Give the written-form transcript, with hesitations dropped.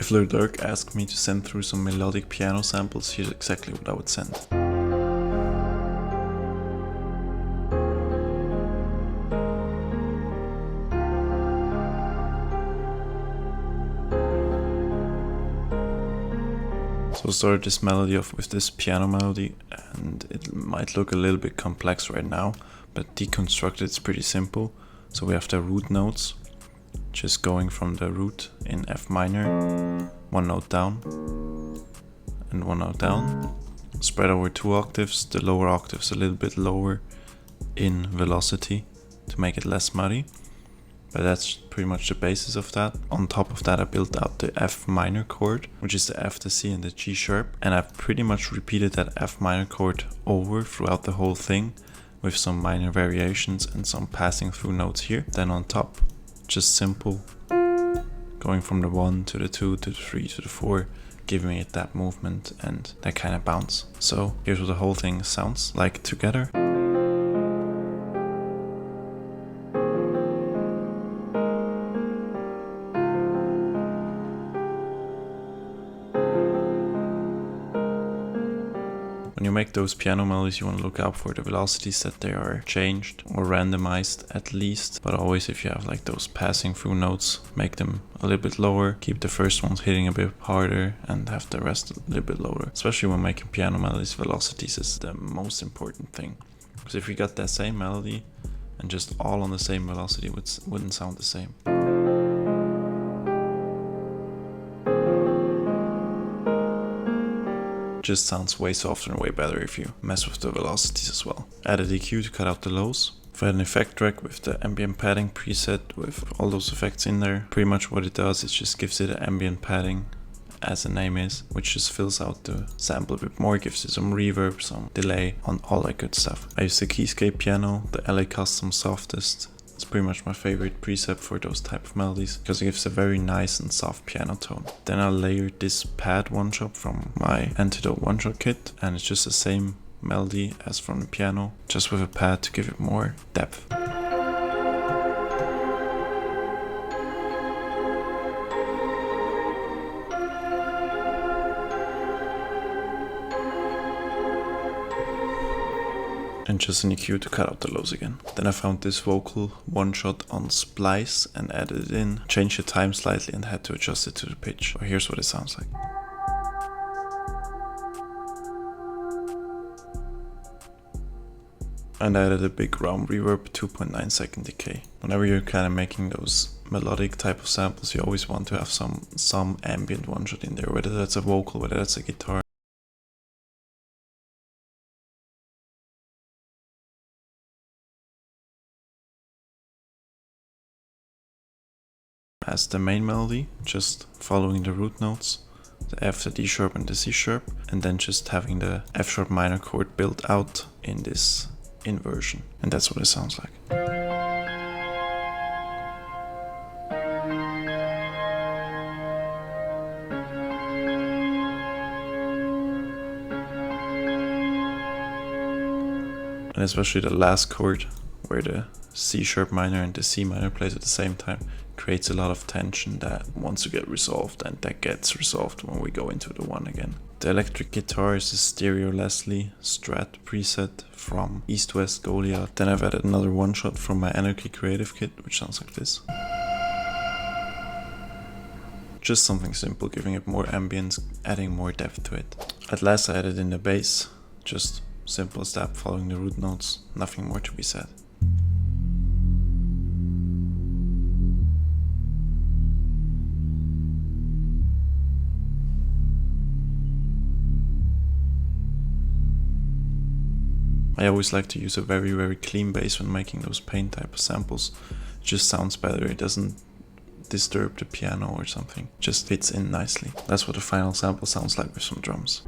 If Lil Durk asked me to send through some melodic piano samples, here's exactly what I would send. So I started this melody off with this piano melody, and it might look a little bit complex right now, but deconstructed it's pretty simple. So we have the root notes, just going from the root in F minor, one note down and one note down, spread over 2 octaves, the lower octaves a little bit lower in velocity to make it less muddy. But that's pretty much the basis of that. On top of that I built out the F minor chord, which is the F, the C and the G sharp, and I've pretty much repeated that F minor chord over throughout the whole thing with some minor variations and some passing through notes here. Then on top, just simple, going from the 1 to the 2 to the 3 to the 4, giving it that movement and that kind of bounce. So here's what the whole thing sounds like together. When you make those piano melodies, you want to look out for the velocities, that they are changed or randomized at least. But always, if you have like those passing through notes, make them a little bit lower, keep the first ones hitting a bit harder and have the rest a little bit lower. Especially when making piano melodies, velocities is the most important thing. Because if you got that same melody and just all on the same velocity, it wouldn't sound the same. Just sounds way softer and way better if you mess with the velocities as well. Add a EQ to cut out the lows. For an effect track with the ambient padding preset with all those effects in there, pretty much what it does is just gives it an ambient padding, as the name is, which just fills out the sample a bit more, gives it some reverb, some delay, on all that good stuff. I use the Keyscape piano, the LA Custom Softest. It's pretty much my favorite preset for those type of melodies because it gives a very nice and soft piano tone. Then I layered this pad one shot from my Antidote one shot kit, and it's just the same melody as from the piano, just with a pad to give it more depth. And just an EQ to cut out the lows again. Then I found this vocal one shot on Splice and added it in, changed the time slightly and had to adjust it to the pitch. So here's what it sounds like. And I added a big round reverb, 2.9 second decay. Whenever you're kind of making those melodic type of samples, you always want to have some ambient one shot in there, whether that's a vocal, whether that's a guitar. As the main melody, just following the root notes, the F, the D sharp and the C sharp, and then just having the F sharp minor chord built out in this inversion. And that's what it sounds like. And especially the last chord, where the C sharp minor and the C minor plays at the same time, creates a lot of tension that wants to get resolved, and that gets resolved when we go into the one again. The electric guitar is a Stereo Leslie Strat preset from East West Goliath. Then I've added another one shot from my Anarchy Creative kit, which sounds like this. Just something simple, giving it more ambience, adding more depth to it. At last I added in the bass, just simple as that, following the root notes, nothing more to be said. I always like to use a very clean bass when making those paint type of samples. It just sounds better, it doesn't disturb the piano or something, it just fits in nicely. That's what the final sample sounds like with some drums.